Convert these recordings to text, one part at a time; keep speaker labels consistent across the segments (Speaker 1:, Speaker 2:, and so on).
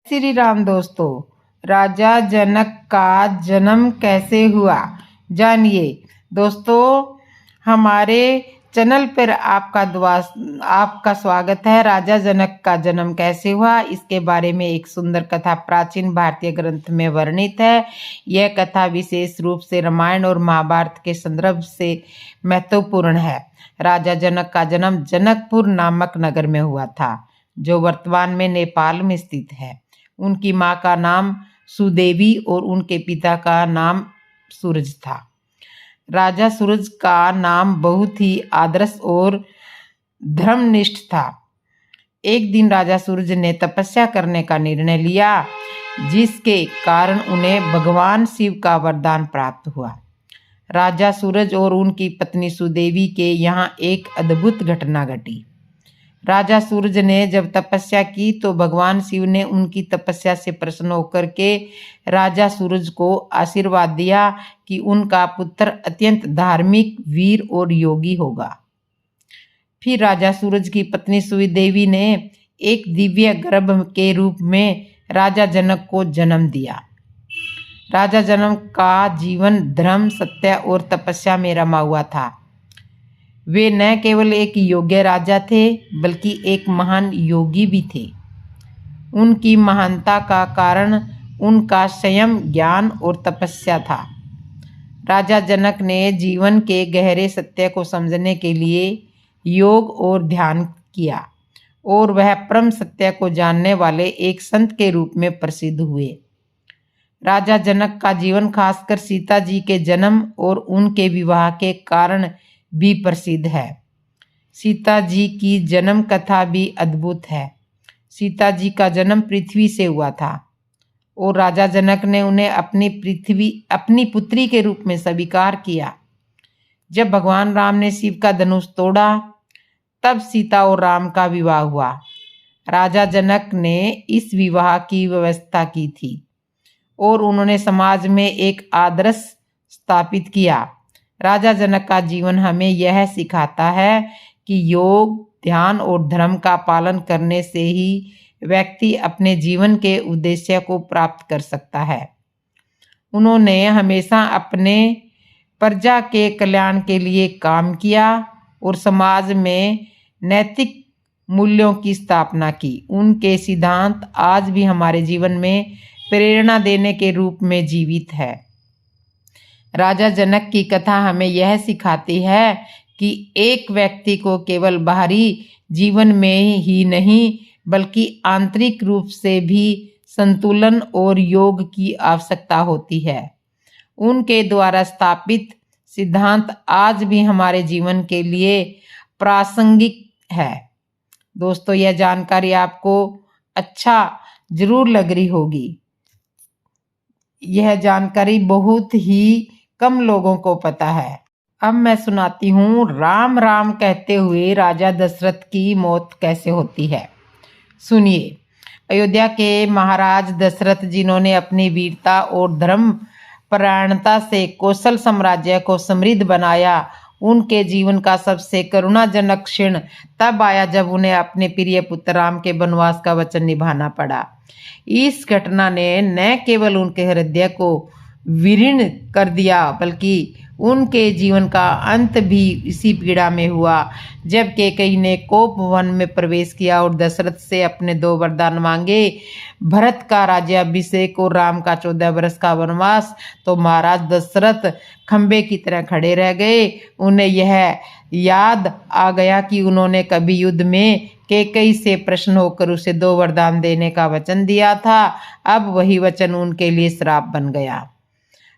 Speaker 1: श्री राम दोस्तों, राजा जनक का जन्म कैसे हुआ जानिए। दोस्तों, हमारे चैनल पर आपका स्वागत है। राजा जनक का जन्म कैसे हुआ, इसके बारे में एक सुंदर कथा प्राचीन भारतीय ग्रंथ में वर्णित है। यह कथा विशेष रूप से रामायण और महाभारत के संदर्भ से महत्वपूर्ण है। राजा जनक का जन्म जनकपुर नामक नगर में हुआ था, जो वर्तमान में नेपाल में स्थित है। उनकी माँ का नाम सुदेवी और उनके पिता का नाम सूरज था। राजा सूरज का नाम बहुत ही आदर्श और धर्मनिष्ठ था। एक दिन राजा सूरज ने तपस्या करने का निर्णय लिया, जिसके कारण उन्हें भगवान शिव का वरदान प्राप्त हुआ। राजा सूरज और उनकी पत्नी सुदेवी के यहाँ एक अद्भुत घटना घटी। राजा सूरज ने जब तपस्या की तो भगवान शिव ने उनकी तपस्या से प्रसन्न होकर के राजा सूरज को आशीर्वाद दिया कि उनका पुत्र अत्यंत धार्मिक, वीर और योगी होगा। फिर राजा सूरज की पत्नी सुदेवी ने एक दिव्य गर्भ के रूप में राजा जनक को जन्म दिया। राजा जनक का जीवन धर्म, सत्य और तपस्या में रमा हुआ था। वे न केवल एक योग्य राजा थे, बल्कि एक महान योगी भी थे। उनकी महानता का कारण उनका संयम, ज्ञान और तपस्या था। राजा जनक ने जीवन के गहरे सत्य को समझने के लिए योग और ध्यान किया और वह परम सत्य को जानने वाले एक संत के रूप में प्रसिद्ध हुए। राजा जनक का जीवन खासकर सीता जी के जन्म और उनके विवाह के कारण भी प्रसिद्ध है। सीता जी की जन्म कथा भी अद्भुत है। सीता जी का जन्म पृथ्वी से हुआ था और राजा जनक ने उन्हें अपनी पुत्री के रूप में स्वीकार किया। जब भगवान राम ने शिव का धनुष तोड़ा, तब सीता और राम का विवाह हुआ। राजा जनक ने इस विवाह की व्यवस्था की थी और उन्होंने समाज में एक आदर्श स्थापित किया। राजा जनक का जीवन हमें यह सिखाता है कि योग, ध्यान और धर्म का पालन करने से ही व्यक्ति अपने जीवन के उद्देश्य को प्राप्त कर सकता है। उन्होंने हमेशा अपने प्रजा के कल्याण के लिए काम किया और समाज में नैतिक मूल्यों की स्थापना की। उनके सिद्धांत आज भी हमारे जीवन में प्रेरणा देने के रूप में जीवित है। राजा जनक की कथा हमें यह सिखाती है कि एक व्यक्ति को केवल बाहरी जीवन में ही नहीं, बल्कि आंतरिक रूप से भी संतुलन और योग की आवश्यकता होती है। उनके द्वारा स्थापित सिद्धांत आज भी हमारे जीवन के लिए प्रासंगिक है। दोस्तों, यह जानकारी आपको अच्छा जरूर लग रही होगी। यह जानकारी बहुत ही कम लोगों को पता है। अब मैं सुनाती हूँ राम राम कहते हुए राजा दशरथ की मौत कैसे होती है। सुनिए। अयोध्या के महाराज दशरथ, जिन्होंने अपनी वीरता और धर्म परायणता से कौशल साम्राज्य को समृद्ध बनाया, उनके जीवन का सबसे करुणाजनक क्षण तब आया जब उन्हें अपने प्रिय पुत्र राम के वनवास का वचन निभाना पड़ा। इस घटना ने न केवल उनके हृदय को विरीर्ण कर दिया, बल्कि उनके जीवन का अंत भी इसी पीड़ा में हुआ, जब कैकेयी ने कोप वन में प्रवेश किया और दशरथ से अपने 2 वरदान मांगे, भरत का राज्याभिषेक और राम का 14 वर्ष का वनवास। तो महाराज दशरथ खंबे की तरह खड़े रह गए। उन्हें यह याद आ गया कि उन्होंने कभी युद्ध में कैकेयी से प्रसन्न होकर उसे 2 वरदान देने का वचन दिया था। अब वही वचन उनके लिए श्राप बन गया।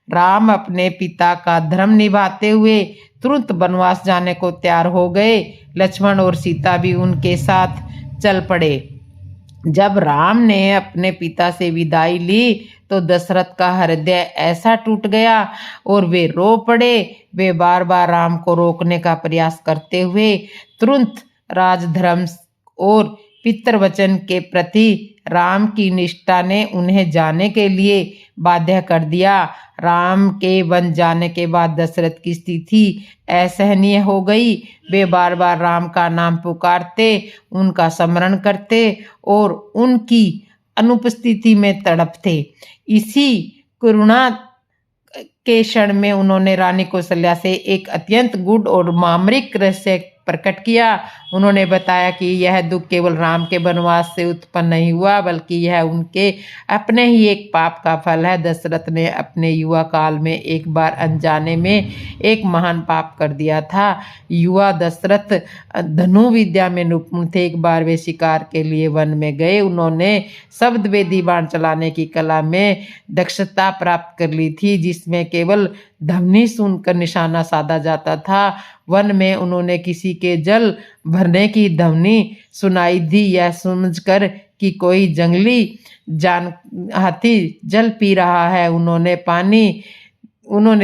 Speaker 1: राम अपने पिता का धर्म निभाते हुए तुरंत वनवास जाने को तैयार हो गए। लक्ष्मण और सीता भी उनके साथ चल पड़े। जब राम ने अपने पिता से विदाई ली तो दशरथ का हृदय ऐसा टूट गया और वे रो पड़े। वे बार बार राम को रोकने का प्रयास करते हुए तुरंत राजधर्म और पितृवचन के प्रति राम की निष्ठा ने उन्हें जाने के लिए बाध्य कर दिया। राम के वन जाने के बाद दशरथ की स्थिति असहनीय हो गई। वे बार बार राम का नाम पुकारते, उनका स्मरण करते और उनकी अनुपस्थिति में तड़पते। इसी करुणा के क्षण में उन्होंने रानी कौशल्या से एक अत्यंत गूढ़ और मामरिक रहस्य प्रकट किया। उन्होंने बताया कि यह दुख केवल राम के वनवास से उत्पन्न नहीं हुआ, बल्कि यह उनके अपने ही एक पाप का फल है। दशरथ ने अपने युवा काल में एक बार अनजाने में एक महान पाप कर दिया था। युवा दशरथ धनु विद्या में निपुण थे। एक बार वे शिकार के लिए वन में गए। उन्होंने शब्दवेदी बाण चलाने की कला में दक्षता प्राप्त कर ली थी, जिसमें केवल ध्वनि सुनकर निशाना साधा जाता था। वन में उन्होंने किसी के जल भरने की ध्वनि सुनाई दी। यह समझकर कि कोई जंगली हाथी जल पी रहा है, उन्होंने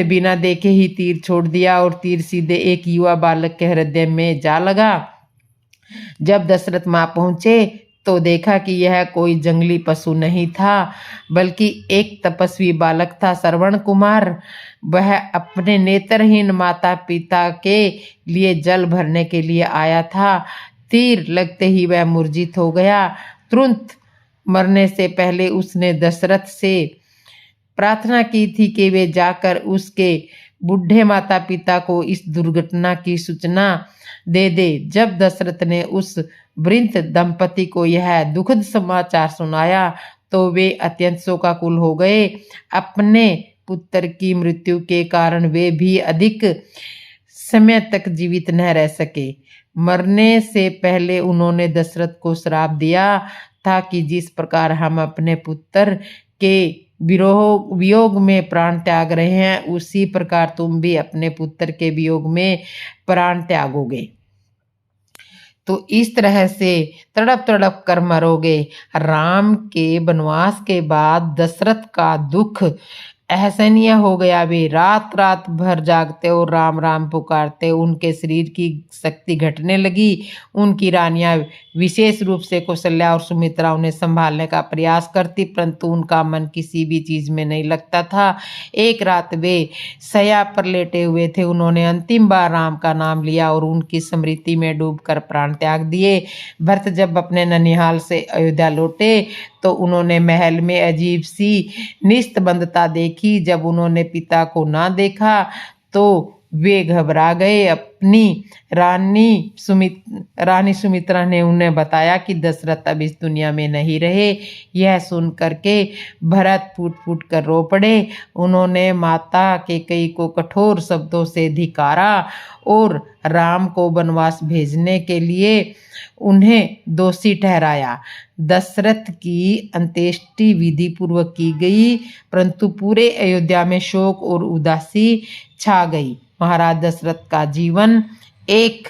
Speaker 1: बिना देखे ही तीर छोड़ दिया और तीर सीधे एक युवा बालक के हृदय में जा लगा। जब दशरथ मां पहुंचे तो देखा कि यह कोई जंगली पशु नहीं था, बल्कि एक तपस्वी बालक था, श्रवण कुमार। वह अपने नेत्रहीन माता पिता के लिए जल भरने के लिए आया था। तीर लगते ही वह मूर्छित हो गया। तुरंत मरने से पहले उसने दशरथ से प्रार्थना की थी कि वे जाकर उसके बूढ़े माता पिता को इस दुर्घटना की सूचना दे दे। जब दशरथ ने उस वृद्ध दंपति को यह दुखद समाचार सुनाया तो वे अत्यंत शोकाकुल हो गए। अपने पुत्र की मृत्यु के कारण वे भी अधिक समय तक जीवित न रह सके। मरने से पहले उन्होंने दशरथ को श्राप दिया था कि जिस प्रकार हम अपने पुत्र के वियोग में प्राण त्याग रहे हैं, उसी प्रकार तुम भी अपने पुत्र के वियोग में प्राण त्यागोगे। तो इस तरह से तड़प तड़प कर मरोगे। राम के वनवास के बाद दशरथ का दुख असहनीय हो गया। वे रात रात भर जागते और राम राम पुकारते। उनके शरीर की शक्ति घटने लगी। उनकी रानियां विशेष रूप से कौशल्या और सुमित्रा उन्हें संभालने का प्रयास करती, परंतु उनका मन किसी भी चीज में नहीं लगता था। एक रात वे शैया पर लेटे हुए थे। उन्होंने अंतिम बार राम का नाम लिया और उनकी स्मृति में डूबकर प्राण त्याग दिए। भरत जब अपने ननिहाल से अयोध्या लौटे तो उन्होंने महल में अजीब सी निस्तबंधता देखी। जब उन्होंने पिता को ना देखा तो वे घबरा गए। अपनी रानी सुमित्रा ने उन्हें बताया कि दशरथ अब इस दुनिया में नहीं रहे। यह सुन करके भरत फूट फूट कर रो पड़े। उन्होंने माता कैकेयी को कठोर शब्दों से धिक्कारा और राम को वनवास भेजने के लिए उन्हें दोषी ठहराया। दशरथ की अंत्येष्टि विधि पूर्वक की गई, परंतु पूरे अयोध्या में शोक और उदासी छा गई। महाराज दशरथ का जीवन एक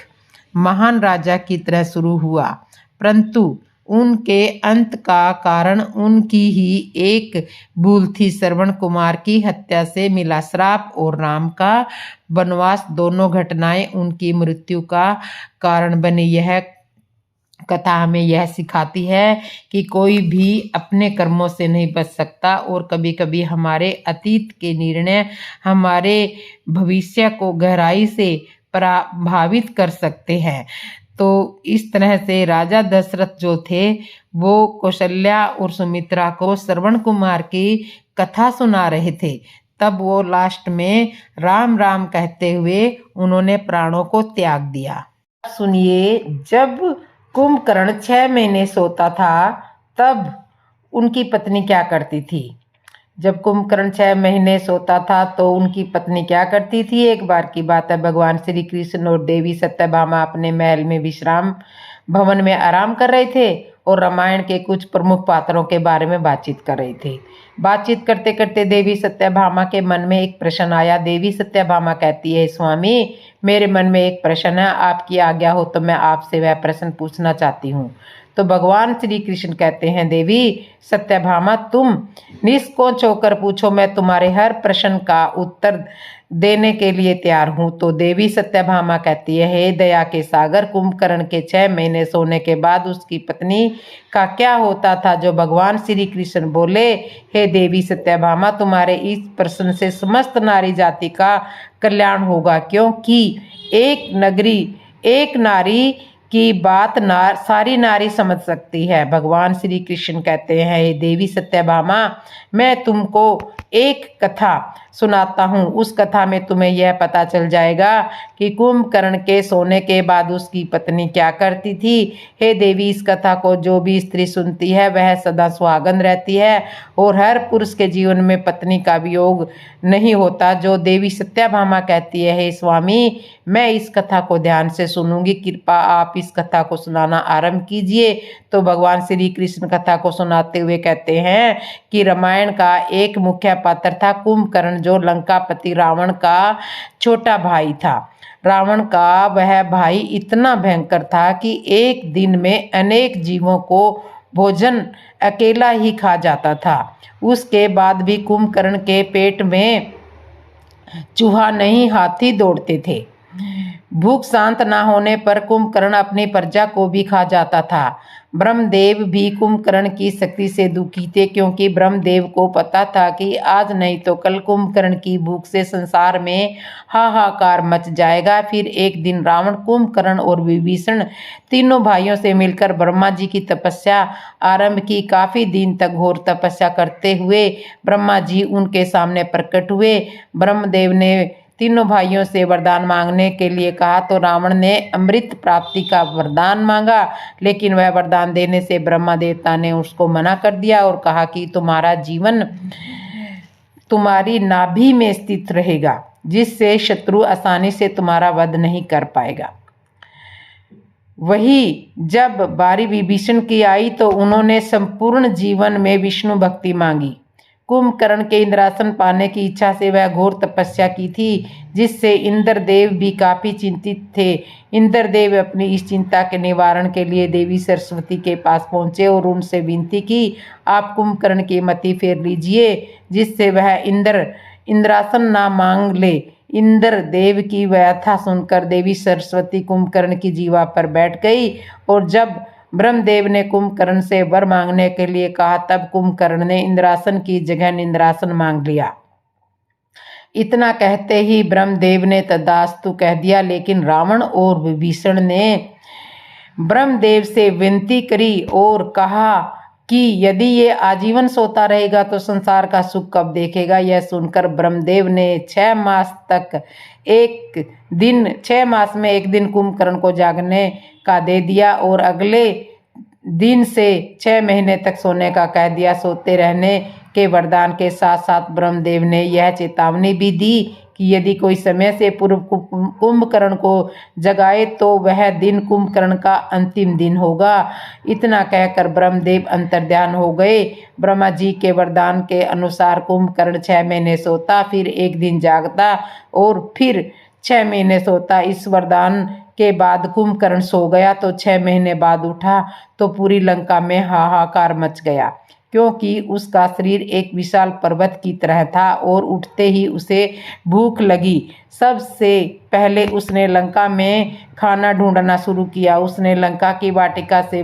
Speaker 1: महान राजा की तरह शुरू हुआ, परंतु उनके अंत का कारण उनकी ही एक भूल थी। श्रवण कुमार की हत्या से मिला श्राप और राम का वनवास, दोनों घटनाएं उनकी मृत्यु का कारण बनी। यह कथा हमें यह सिखाती है कि कोई भी अपने कर्मों से नहीं बच सकता और कभी कभी हमारे अतीत के निर्णय हमारे भविष्य को गहराई से प्रभावित कर सकते हैं। तो इस तरह से राजा दशरथ जो थे वो कौशल्या और सुमित्रा को श्रवण कुमार की कथा सुना रहे थे। तब वो लास्ट में राम राम कहते हुए उन्होंने प्राणों को त्याग दिया। सुनिए, जब कुंभकर्ण 6 महीने सोता था तब उनकी पत्नी क्या करती थी। जब कुंभकर्ण 6 महीने सोता था तो उनकी पत्नी क्या करती थी। एक बार की बात है, भगवान श्री कृष्ण और देवी सत्यभामा अपने महल में विश्राम भवन में आराम कर रहे थे और रामायण के कुछ प्रमुख पात्रों के बारे में बातचीत कर रहे थे। बातचीत करते करते देवी सत्यभामा के मन में एक प्रश्न आया। देवी सत्यभामा कहती है, स्वामी मेरे मन में एक प्रश्न है, आपकी आज्ञा हो तो मैं आपसे वह प्रश्न पूछना चाहती हूँ। तो भगवान श्री कृष्ण कहते हैं, देवी सत्यभामा तुम निष्कोच होकर पूछो, मैं तुम्हारे हर प्रश्न का उत्तर देने के लिए तैयार हूँ। तो देवी सत्यभामा कहती है, हे दया के सागर, कुंभकर्ण के 6 महीने सोने के बाद उसकी पत्नी का क्या होता था जो भगवान श्री कृष्ण बोले, हे देवी सत्यभामा तुम्हारे इस प्रश्न से समस्त नारी जाति का कल्याण होगा, क्योंकि एक नारी की बात सारी नारी समझ सकती है। भगवान श्री कृष्ण कहते हैं, हे देवी सत्यभामा, मैं तुमको एक कथा सुनाता हूँ। उस कथा में तुम्हें यह पता चल जाएगा कि कुंभकर्ण के सोने के बाद उसकी पत्नी क्या करती थी। हे देवी, इस कथा को जो भी स्त्री सुनती है वह सदा सुहागन रहती है और हर पुरुष के जीवन में पत्नी का वियोग नहीं होता। जो देवी सत्यभामा कहती है, हे स्वामी, मैं इस कथा को ध्यान से सुनूंगी, कृपा आप इस कथा को सुनाना आरंभ कीजिए। तो भगवान श्री कृष्ण कथा को सुनाते हुए कहते हैं कि रामायण का एक मुख्य पात्र था कुंभकर्ण, जो लंकापति रावण का छोटा भाई था। रावण का वह भाई इतना भयंकर था कि एक दिन में अनेक जीवों को भोजन अकेला ही खा जाता था। उसके बाद भी कुंभकर्ण के पेट में चूहा नहीं, हाथी दौड़ते थे। भूख शांत न होने पर कुंभकर्ण अपनी प्रजा को भी खा जाता था। ब्रह्मदेव भी कुंभकर्ण की शक्ति से दुखी थे, क्योंकि ब्रह्मदेव को पता था कि आज नहीं तो कल कुंभकर्ण की भूख से संसार में हाहाकार मच जाएगा। फिर एक दिन रावण, कुंभकर्ण और विभीषण तीनों भाइयों से मिलकर ब्रह्मा जी की तपस्या आरंभ की। काफी दिन तक घोर तपस्या करते हुए ब्रह्मा जी उनके सामने प्रकट हुए। ब्रह्मदेव ने तीनों भाइयों से वरदान मांगने के लिए कहा तो रावण ने अमृत प्राप्ति का वरदान मांगा, लेकिन वह वरदान देने से ब्रह्मा देवता ने उसको मना कर दिया और कहा कि तुम्हारा जीवन तुम्हारी नाभि में स्थित रहेगा, जिससे शत्रु आसानी से तुम्हारा वध नहीं कर पाएगा। वही जब बारी विभीषण की आई तो उन्होंने संपूर्ण जीवन में विष्णु भक्ति मांगी। कुंभकर्ण के इंद्रासन पाने की इच्छा से वह घोर तपस्या की थी, जिससे इंद्रदेव भी काफी चिंतित थे। इंद्रदेव अपनी इस चिंता के निवारण के लिए देवी सरस्वती के पास पहुंचे और उनसे विनती की, आप कुंभकर्ण की मति फेर लीजिए, जिससे वह इंद्रासन ना मांग ले। इंद्रदेव की व्यथा सुनकर देवी सरस्वती कुंभकर्ण की जीवा पर बैठ गई और जब ब्रह्मदेव ने कुंभकर्ण से वर मांगने के लिए कहा तब कुंभकर्ण ने इंद्रासन की जगह निंद्रासन मांग लिया। इतना कहते ही ब्रह्मदेव ने तथास्तु कह दिया, लेकिन रावण और विभीषण ने ब्रह्मदेव से विनती करी और कहा कि यदि ये आजीवन सोता रहेगा तो संसार का सुख कब देखेगा। यह सुनकर ब्रह्मदेव ने 6 मास में एक दिन कुंभकर्ण को जागने का दे दिया और अगले दिन से 6 महीने तक सोने का कह दिया। सोते रहने के वरदान के साथ साथ ब्रह्मदेव ने यह चेतावनी भी दी कि यदि कोई समय से पूर्व कुंभकर्ण को जगाए तो वह दिन कुंभकर्ण का अंतिम दिन होगा। इतना कहकर ब्रह्मदेव अंतर्ध्यान हो गए। ब्रह्मा जी के वरदान के अनुसार कुंभकर्ण 6 महीने सोता, फिर एक दिन जागता और फिर 6 महीने सोता। इस वरदान के बाद कुंभकर्ण सो गया तो 6 महीने बाद उठा तो पूरी लंका में हाहाकार मच गया, क्योंकि उसका शरीर एक विशाल पर्वत की तरह था और उठते ही उसे भूख लगी। सबसे पहले उसने लंका में खाना ढूंढना शुरू किया। उसने लंका की वाटिका से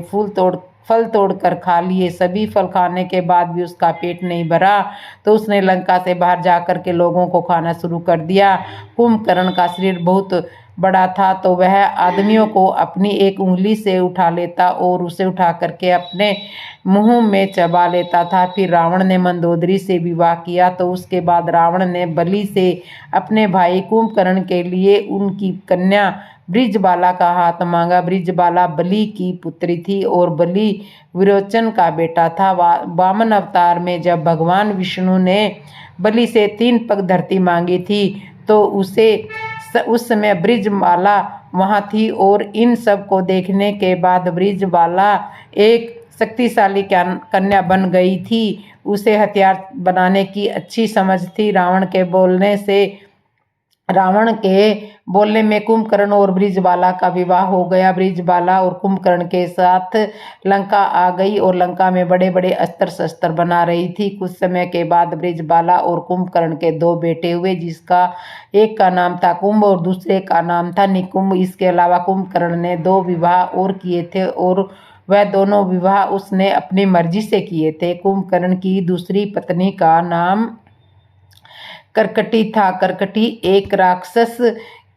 Speaker 1: फल तोड़कर खा लिए। सभी फल खाने के बाद भी उसका पेट नहीं भरा तो उसने लंका से बाहर जाकर के लोगों को खाना शुरू कर दिया। कुंभकर्ण का शरीर बहुत बड़ा था तो वह आदमियों को अपनी एक उंगली से उठा लेता और उसे उठा करके अपने मुंह में चबा लेता था। फिर रावण ने मंदोदरी से विवाह किया तो उसके बाद रावण ने बलि से अपने भाई कुंभकर्ण के लिए उनकी कन्या बृजबाला का हाथ मांगा। बृजबाला बलि की पुत्री थी और बलि विरोचन का बेटा था। वामन अवतार में जब भगवान विष्णु ने बलि से 3 पग धरती मांगी थी तो उस समय बृजबाला वहाँ थी और इन सब को देखने के बाद बृजबाला एक शक्तिशाली कन्या बन गई थी। उसे हथियार बनाने की अच्छी समझ थी। रावण के बोलने में कुंभकर्ण और बृजबाला का विवाह हो गया। बृजबाला और कुंभकर्ण के साथ लंका आ गई और लंका में बड़े बड़े अस्त्र शस्त्र बना रही थी। कुछ समय के बाद बृजबाला और कुंभकर्ण के 2 बेटे हुए, जिसका एक का नाम था कुंभ और दूसरे का नाम था निकुंभ। इसके अलावा कुंभकर्ण ने 2 विवाह और किए थे और वह दोनों विवाह उसने अपनी मर्जी से किए थे। कुंभकर्ण की दूसरी पत्नी का नाम करकटी था। करकटी एक राक्षस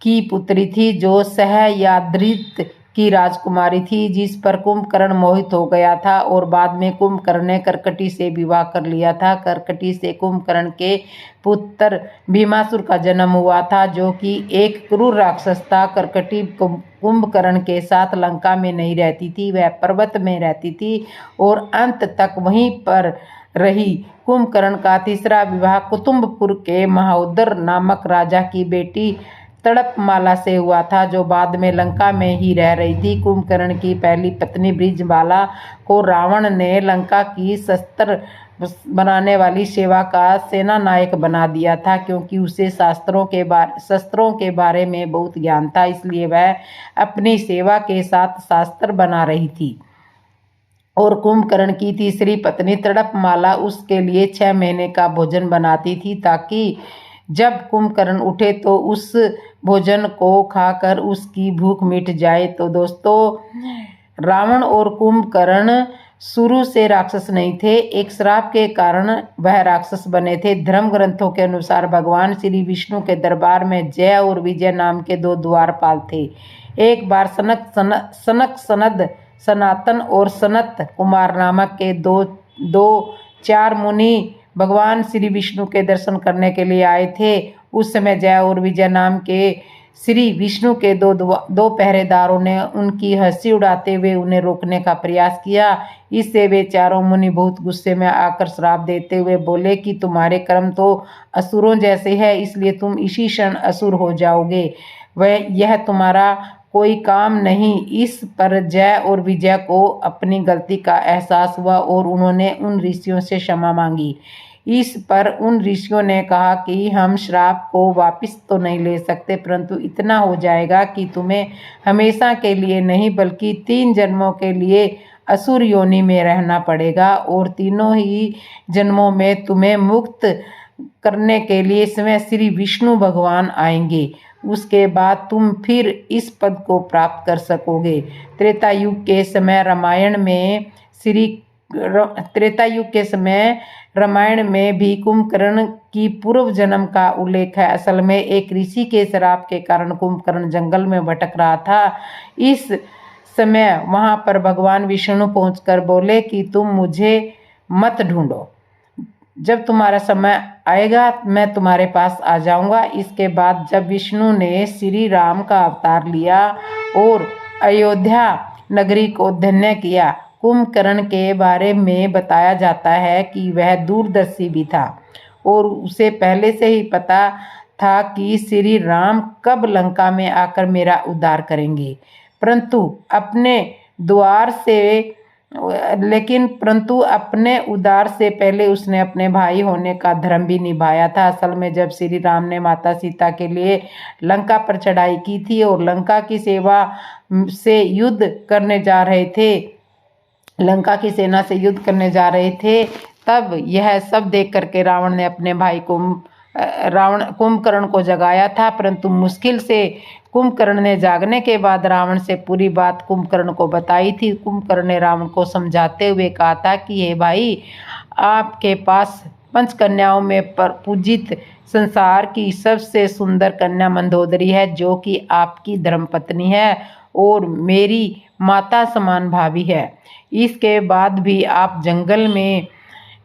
Speaker 1: की पुत्री थी जो सहयाद्रित की राजकुमारी थी, जिस पर कुंभकर्ण मोहित हो गया था और बाद में कुंभकर्ण ने कर्कटी से विवाह कर लिया था। कर्कटी से कुंभकर्ण के पुत्र भीमासुर का जन्म हुआ था, जो कि एक क्रूर राक्षस था। कर्कटी कुंभकर्ण के साथ लंका में नहीं रहती थी, वह पर्वत में रहती थी और अंत तक वहीं पर रही। कुंभकर्ण का तीसरा विवाह कुतुम्बपुर के महोदर नामक राजा की बेटी तड़पमाला से हुआ था, जो बाद में लंका में ही रह रही थी। कुंभकर्ण की पहली पत्नी बृजबाला को रावण ने लंका की शस्त्र बनाने वाली सेवा का सेना नायक बना दिया था, क्योंकि उसे शस्त्रों के बारे में बहुत ज्ञान था। इसलिए वह अपनी सेवा के साथ शास्त्र बना रही थी। और कुंभकर्ण की तीसरी पत्नी तड़पमाला उसके लिए 6 महीने का भोजन बनाती थी, ताकि जब कुंभकर्ण उठे तो उस भोजन को खाकर उसकी भूख मिट जाए। तो दोस्तों, रावण और कुंभकर्ण शुरू से राक्षस नहीं थे, एक श्राप के कारण वह राक्षस बने थे। धर्म ग्रंथों के अनुसार भगवान श्री विष्णु के दरबार में जय और विजय नाम के 2 द्वारपाल थे। एक बार सनक सनद सनातन और सनत कुमार नामक के दो चार मुनि भगवान श्री विष्णु के दर्शन करने के लिए आए थे। उस समय जय और विजय नाम के श्री विष्णु के दो पहरेदारों ने उनकी हंसी उड़ाते हुए उन्हें रोकने का प्रयास किया। इससे वे चारों मुनि बहुत गुस्से में आकर श्राप देते हुए बोले कि तुम्हारे कर्म तो असुरों जैसे है, इसलिए तुम इसी क्षण असुर हो जाओगे। यह तुम्हारा कोई काम नहीं। इस पर जय और विजय को अपनी गलती का एहसास हुआ और उन्होंने उन ऋषियों से क्षमा मांगी। इस पर उन ऋषियों ने कहा कि हम श्राप को वापस तो नहीं ले सकते, परंतु इतना हो जाएगा कि तुम्हें हमेशा के लिए नहीं बल्कि 3 जन्मों के लिए असुर योनि में रहना पड़ेगा और तीनों ही जन्मों में तुम्हें मुक्त करने के लिए स्वयं श्री विष्णु भगवान आएंगे। उसके बाद तुम फिर इस पद को प्राप्त कर सकोगे। त्रेता युग के समय रामायण में भी कुंभकर्ण की पूर्व जन्म का उल्लेख है। असल में एक ऋषि के श्राप के कारण कुंभकर्ण जंगल में भटक रहा था। इस समय वहां पर भगवान विष्णु पहुंचकर बोले कि तुम मुझे मत ढूंढो, जब तुम्हारा समय आएगा मैं तुम्हारे पास आ जाऊंगा। इसके बाद जब विष्णु ने श्री राम का अवतार लिया और अयोध्या नगरी को धन्य किया, कुंभकर्ण के बारे में बताया जाता है कि वह दूरदर्शी भी था और उसे पहले से ही पता था कि श्री राम कब लंका में आकर मेरा उद्धार करेंगे, परंतु अपने उद्धार से पहले उसने अपने भाई होने का धर्म भी निभाया था। असल में जब श्री राम ने माता सीता के लिए लंका पर चढ़ाई की थी और लंका की सेना से युद्ध करने जा रहे थे, तब यह सब देख करके रावण ने अपने भाई कुंभकर्ण को जगाया था, परंतु मुश्किल से कुंभकर्ण ने जागने के बाद रावण से पूरी बात कुंभकर्ण को बताई थी। कुंभकर्ण ने रावण को समझाते हुए कहा था कि हे भाई, आपके पास 5 कन्याओं में पूजित संसार की सबसे सुंदर कन्या मंदोदरी है, जो कि आपकी धर्मपत्नी है और मेरी माता समान भाभी है। इसके बाद भी आप जंगल में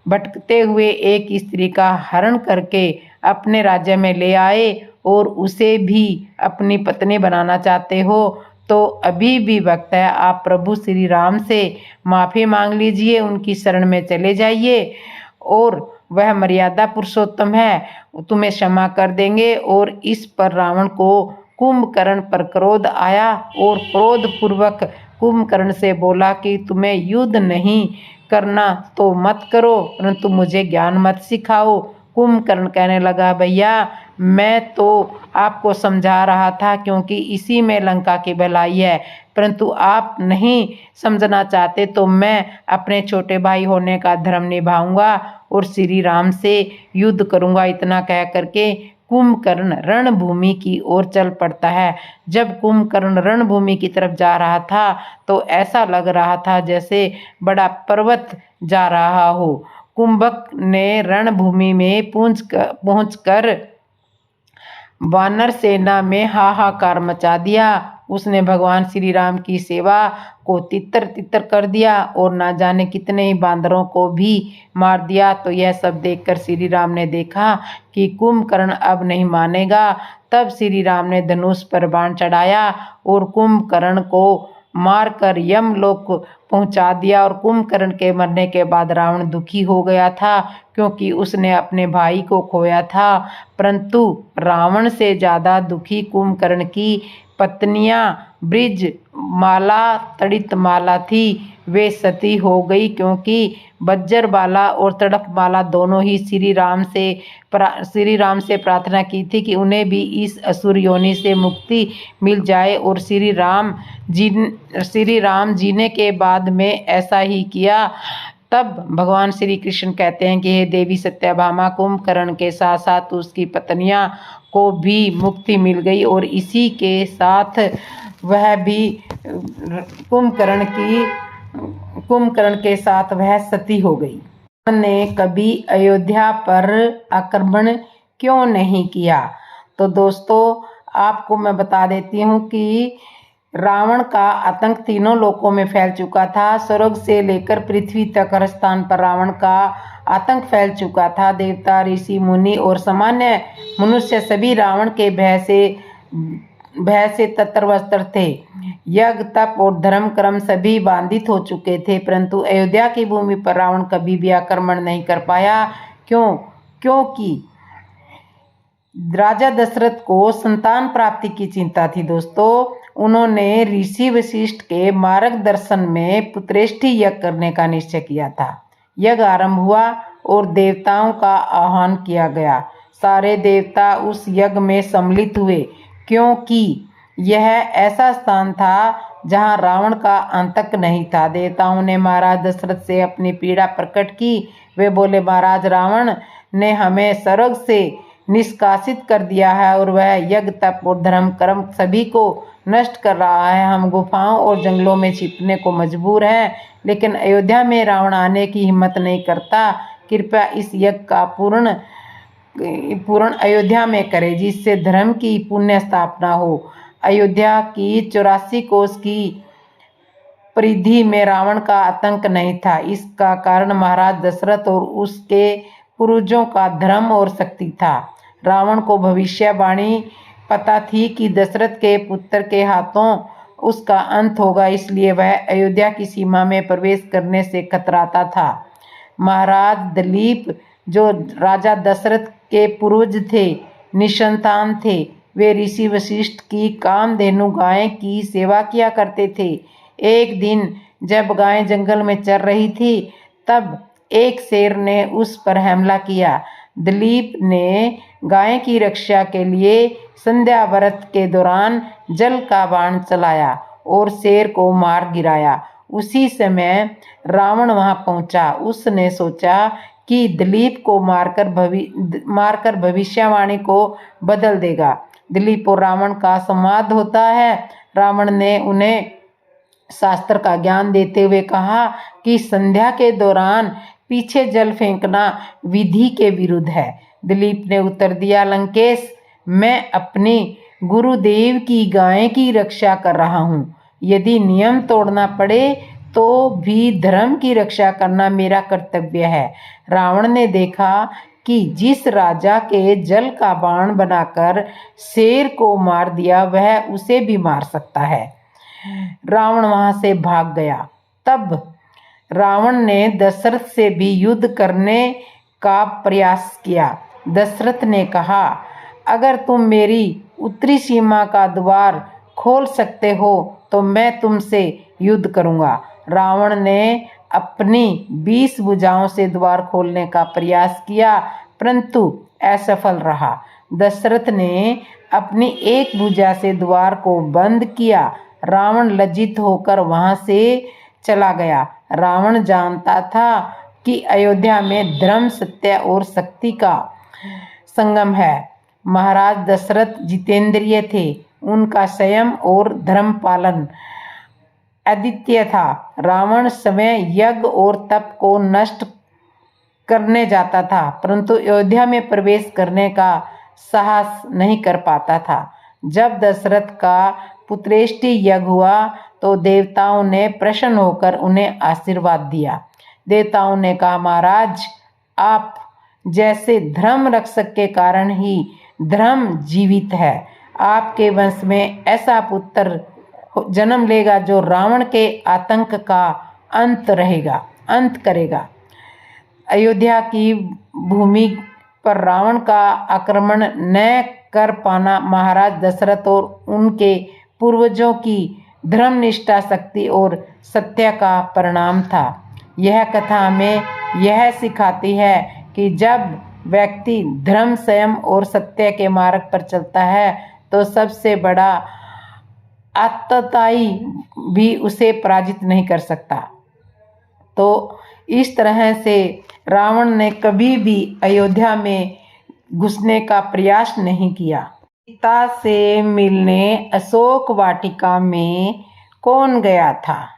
Speaker 1: भटकते हुए एक स्त्री का हरण करके अपने राज्य में ले आए और उसे भी अपनी पत्नी बनाना चाहते हो, तो अभी भी वक्त है। आप प्रभु श्री राम से माफ़ी मांग लीजिए, उनकी शरण में चले जाइए और वह मर्यादा पुरुषोत्तम है, तुम्हें क्षमा कर देंगे। और इस पर रावण को कुंभकर्ण पर क्रोध आया और क्रोधपूर्वक कुंभकर्ण से बोला कि तुम्हें युद्ध नहीं करना तो मत करो, परंतु मुझे ज्ञान मत सिखाओ। कुंभकर्ण कहने लगा, भैया मैं तो आपको समझा रहा था क्योंकि इसी में लंका की भलाई है, परंतु आप नहीं समझना चाहते तो मैं अपने छोटे भाई होने का धर्म निभाऊंगा और श्री राम से युद्ध करूंगा। इतना कह करके कुंभकर्ण रणभूमि की ओर चल पड़ता है। जब कुंभकर्ण रणभूमि की तरफ जा रहा था तो ऐसा लग रहा था जैसे बड़ा पर्वत जा रहा हो। कुंभक ने रणभूमि में पहुंचकर वानर सेना में हाहाकार मचा दिया उसने भगवान श्री राम की सेवा को तितर तितर कर दिया और ना जाने कितने ही बांदरों को भी मार दिया। तो यह सब देखकर श्री राम ने देखा कि कुंभकर्ण अब नहीं मानेगा। तब श्री राम ने धनुष पर बाण चढ़ाया और कुंभकर्ण को मारकर यमलोक पहुंचा दिया। और कुंभकर्ण के मरने के बाद रावण दुखी हो गया था, क्योंकि उसने अपने भाई को खोया था। परंतु रावण से ज़्यादा दुखी कुंभकर्ण की पत्नियां ब्रिज माला तड़ित माला थी। वे सती हो गई, क्योंकि बज्जरमाला और तड़प माला दोनों ही श्री राम से प्रार्थना की थी कि उन्हें भी इस असुर योनि से मुक्ति मिल जाए। और श्री राम जीने के बाद में ऐसा ही किया। तब भगवान श्री कृष्ण कहते हैं कि हे देवी सत्यभामा, कुंभकर्ण के साथ साथ उसकी पत्नियां को भी मुक्ति मिल गई और इसी के साथ वह भी कुंभकर्ण के साथ वह सती हो गई। ने कभी अयोध्या पर आक्रमण क्यों नहीं किया? तो दोस्तों आपको मैं बता देती हूँ कि रावण का आतंक तीनों लोकों में फैल चुका था। स्वर्ग से लेकर पृथ्वी तक हर स्थान पर रावण का आतंक फैल चुका था। देवता, ऋषि, मुनि और सामान्य मनुष्य सभी रावण के भय से तत्पर थे। यज्ञ, तप और धर्म कर्म सभी बाधित हो चुके थे, परंतु अयोध्या की भूमि पर रावण कभी भी आक्रमण नहीं कर पाया। क्योंकि राजा दशरथ को संतान प्राप्ति की चिंता थी। दोस्तों उन्होंने ऋषि वशिष्ठ के मार्गदर्शन में पुत्रेष्टि यज्ञ करने का निश्चय किया था। यज्ञ आरंभ हुआ और देवताओं का आह्वान किया गया। सारे देवता उस यज्ञ में सम्मिलित हुए, क्योंकि यह ऐसा स्थान था जहां रावण का आतंक नहीं था। देवताओं ने महाराज दशरथ से अपनी पीड़ा प्रकट की। वे बोले, महाराज, रावण ने हमें स्वर्ग से निष्कासित कर दिया है और वह यज्ञ, तप और धर्म कर्म सभी को नष्ट कर रहा है। हम गुफाओं और जंगलों में छिपने को मजबूर हैं, लेकिन अयोध्या में रावण आने की हिम्मत नहीं करता। कृपया इस यज्ञ का पूर्ण अयोध्या में करे, जिससे धर्म की पुण्य स्थापना हो। अयोध्या की 84 कोस की परिधि में रावण का आतंक नहीं था। इसका कारण महाराज दशरथ और उसके पूर्वजों का धर्म और शक्ति था। रावण को भविष्यवाणी पता थी कि दशरथ के पुत्र के हाथों उसका अंत होगा, इसलिए वह अयोध्या की सीमा में प्रवेश करने से कतराता था। महाराज दिलीप, जो राजा दशरथ के पूर्वज थे, निसंतान थे। वे ऋषि वशिष्ठ की कामधेनु गाय की सेवा किया करते थे। एक दिन जब गाय जंगल में चर रही थी, तब एक शेर ने उस पर हमला किया। दिलीप ने गाय की रक्षा के लिए संध्या व्रत के दौरान जल का बाण चलाया और शेर को मार गिराया। उसी समय रावण वहां पहुंचा। उसने सोचा कि दिलीप को मारकर भविष्यवाणी को बदल देगा। दिलीप और रावण का संवाद होता है। रावण ने उन्हें शास्त्र का ज्ञान देते हुए कहा कि संध्या के दौरान पीछे जल फेंकना विधि के विरुद्ध है। दिलीप ने उत्तर दिया, लंकेश, मैं अपने गुरुदेव की गाय की रक्षा कर रहा हूँ। यदि नियम तोड़ना पड़े तो भी धर्म की रक्षा करना मेरा कर्तव्य है। रावण ने देखा कि जिस राजा के जल का बाण बनाकर शेर को मार दिया, वह उसे भी मार सकता है। रावण वहां से भाग गया। तब रावण ने दशरथ से भी युद्ध करने का प्रयास किया। दशरथ ने कहा, अगर तुम मेरी उत्तरी सीमा का द्वार खोल सकते हो तो मैं तुमसे युद्ध करूंगा। रावण ने अपनी 20 भुजाओं से द्वार खोलने का प्रयास किया, परंतु असफल रहा। दशरथ ने अपनी एक भुजा से द्वार को बंद किया। रावण लज्जित होकर वहां से चला गया। रावण जानता था कि अयोध्या में धर्म, सत्य और शक्ति का संगम है। महाराज दशरथ जितेंद्रिय थे। उनका संयम और धर्म पालन अद्वितीय था। रावण समय यज्ञ और तप को नष्ट करने जाता था, परंतु अयोध्या में प्रवेश करने का साहस नहीं कर पाता था। जब दशरथ का पुत्रेष्टि यज्ञ हुआ तो देवताओं ने प्रसन्न होकर उन्हें आशीर्वाद दिया। देवताओं ने कहा, महाराज, आप जैसे धर्म रक्षक के कारण ही धर्म जीवित है। आपके वंश में ऐसा पुत्र जन्म लेगा जो रावण के आतंक का अंत करेगा। अयोध्या की भूमि पर रावण का आक्रमण न कर पाना महाराज दशरथ और उनके पूर्वजों की धर्मनिष्ठा, शक्ति और सत्य का परिणाम था। यह कथा हमें यह सिखाती है कि जब व्यक्ति धर्म, संयम और सत्य के मार्ग पर चलता है तो सबसे बड़ा आतताई भी उसे पराजित नहीं कर सकता। तो इस तरह से रावण ने कभी भी अयोध्या में घुसने का प्रयास नहीं किया। सीता से मिलने अशोक वाटिका में कौन गया था?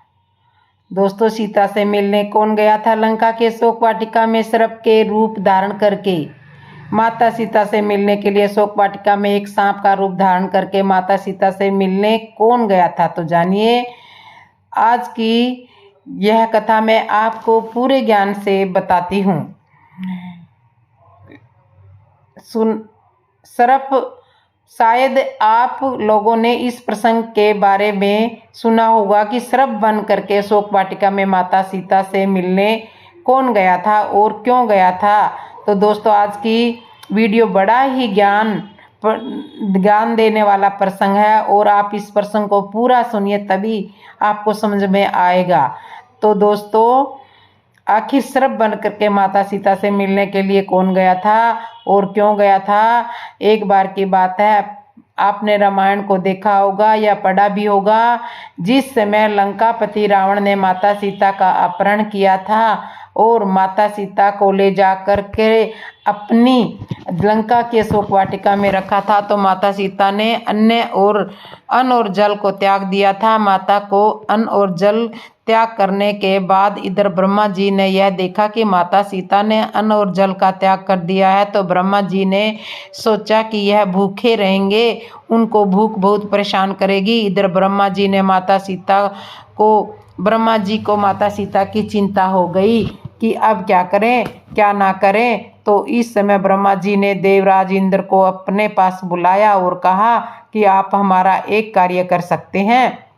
Speaker 1: दोस्तों, सीता से मिलने कौन गया था? लंका के अशोक वाटिका में सर्प के रूप धारण करके माता सीता से मिलने के लिए अशोक वाटिका में एक सांप का रूप धारण करके माता सीता से मिलने कौन गया था? तो जानिए, आज की यह कथा मैं आपको पूरे ज्ञान से बताती हूँ। सर्प, शायद आप लोगों ने इस प्रसंग के बारे में सुना होगा कि सर्प बन करके अशोक वाटिका में माता सीता से मिलने कौन गया था और क्यों गया था। तो दोस्तों, आज की वीडियो बड़ा ही ज्ञान देने वाला प्रसंग है और आप इस प्रसंग को पूरा सुनिए, तभी आपको समझ में आएगा। तो दोस्तों, आखिर सर्प बन करके माता सीता से मिलने के लिए कौन गया था और क्यों गया था? एक बार की बात है, आपने रामायण को देखा होगा या पढ़ा भी होगा। जिस समय लंकापति रावण ने माता सीता का अपहरण किया था और माता सीता को ले जा कर के अपनी लंका के अशोक वाटिका में रखा था, तो माता सीता ने अन्न और जल को त्याग दिया था। माता को अन्न और जल त्याग करने के बाद इधर ब्रह्मा जी ने यह देखा कि माता सीता ने अन्न और जल का त्याग कर दिया है, तो ब्रह्मा जी ने सोचा कि यह भूखे रहेंगे, उनको भूख बहुत परेशान करेगी। इधर ब्रह्मा जी को माता सीता की चिंता हो गई कि अब क्या करें क्या ना करें। तो इस समय ब्रह्मा जी ने देवराज इंद्र को अपने पास बुलाया और कहा कि आप हमारा एक कार्य कर सकते हैं।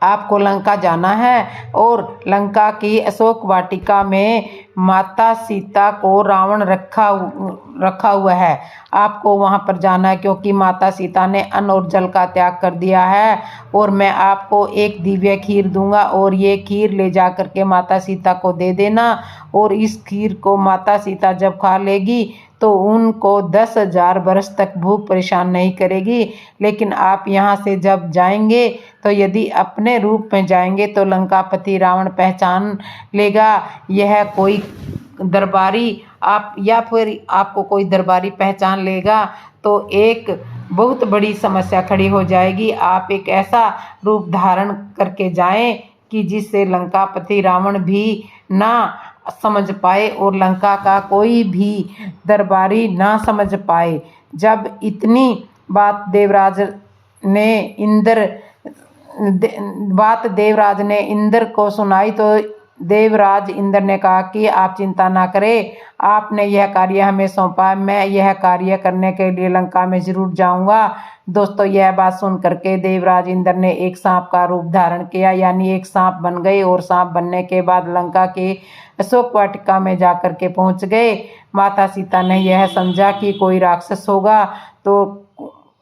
Speaker 1: आपको लंका जाना है और लंका की अशोक वाटिका में माता सीता को रावण रखा हुआ है। आपको वहां पर जाना है, क्योंकि माता सीता ने अन्न और जल का त्याग कर दिया है। और मैं आपको एक दिव्य खीर दूंगा और ये खीर ले जा करके माता सीता को दे देना। और इस खीर को माता सीता जब खा लेगी तो उनको 10,000 वर्ष तक भूख परेशान नहीं करेगी। लेकिन आप यहाँ से जब जाएंगे तो यदि अपने रूप में जाएंगे तो लंकापति रावण पहचान लेगा यह कोई दरबारी या फिर आपको कोई दरबारी पहचान लेगा, तो एक बहुत बड़ी समस्या खड़ी हो जाएगी। आप एक ऐसा रूप धारण करके जाएं कि जिससे लंकापति रावण भी ना समझ पाए और लंका का कोई भी दरबारी ना समझ पाए। जब इतनी बात देवराज ने इंद्र को सुनाई तो देवराज इंद्र ने कहा कि आप चिंता ना करें, आपने यह कार्य हमें सौंपा, मैं यह कार्य करने के लिए लंका में जरूर जाऊंगा। दोस्तों, यह बात सुन करके देवराज इंद्र ने एक सांप का रूप धारण किया, यानी एक सांप बन गए। और सांप बनने के बाद लंका के अशोक वाटिका में जाकर के पहुंच गए। माता सीता ने यह समझा कि कोई राक्षस होगा तो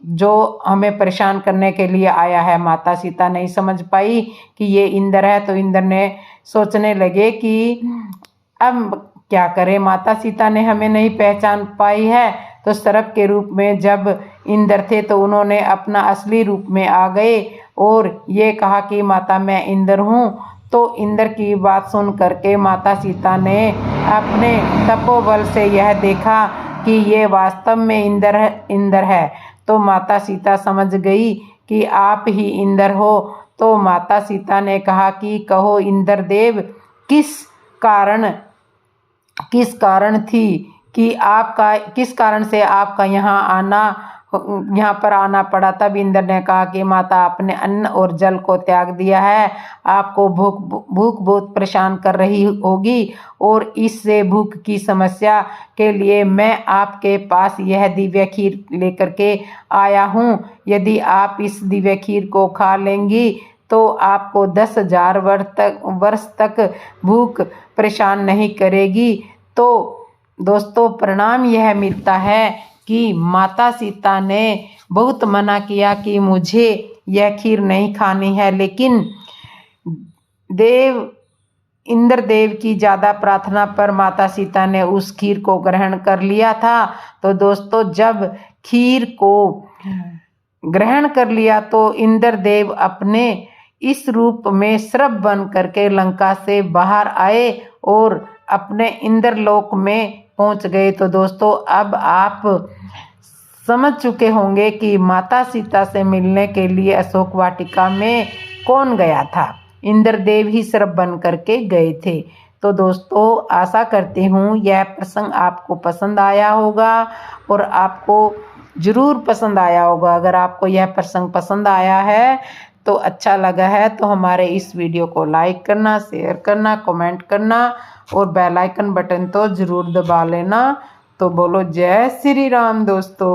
Speaker 1: जो हमें परेशान करने के लिए आया है। माता सीता नहीं समझ पाई कि ये इंद्र है, तो इंद्र ने सोचने लगे कि अब क्या करें, माता सीता ने हमें नहीं पहचान पाई है। तो सर्प के रूप में जब इंद्र थे तो उन्होंने अपना असली रूप में आ गए और ये कहा कि माता मैं इंद्र हूँ। तो इंद्र की बात सुन करके माता सीता ने अपने तपोबल से यह देखा कि ये वास्तव में इंद्र है। तो माता सीता समझ गई कि आप ही इंद्र हो। तो माता सीता ने कहा कि कहो इंद्रदेव, किस कारण से आपका यहाँ आना यहाँ पर आना पड़ा। तब इंद्र ने कहा कि माता, आपने अन्न और जल को त्याग दिया है, आपको भूख बहुत परेशान कर रही होगी और इससे भूख की समस्या के लिए मैं आपके पास यह दिव्य खीर लेकर के आया हूँ। यदि आप इस दिव्य खीर को खा लेंगी तो आपको 10,000 वर्ष तक भूख परेशान नहीं करेगी। तो दोस्तों परिणाम यह मिलता है कि माता सीता ने बहुत मना किया कि मुझे यह खीर नहीं खानी है, लेकिन इंद्रदेव की ज़्यादा प्रार्थना पर माता सीता ने उस खीर को ग्रहण कर लिया था। तो दोस्तों जब खीर को ग्रहण कर लिया तो इंद्रदेव अपने इस रूप में सर्प बन करके लंका से बाहर आए और अपने इंद्रलोक में पहुंच गए। तो दोस्तों अब आप समझ चुके होंगे कि माता सीता से मिलने के लिए अशोक वाटिका में कौन गया था। इंद्रदेव ही सर्प बन करके गए थे। तो दोस्तों आशा करती हूँ यह प्रसंग आपको पसंद आया होगा और आपको ज़रूर पसंद आया होगा। अगर आपको यह प्रसंग पसंद आया है तो अच्छा लगा है तो हमारे इस वीडियो को लाइक करना, शेयर करना, कमेंट करना और बेल आइकन बटन तो ज़रूर दबा लेना। तो बोलो जय श्री राम दोस्तों।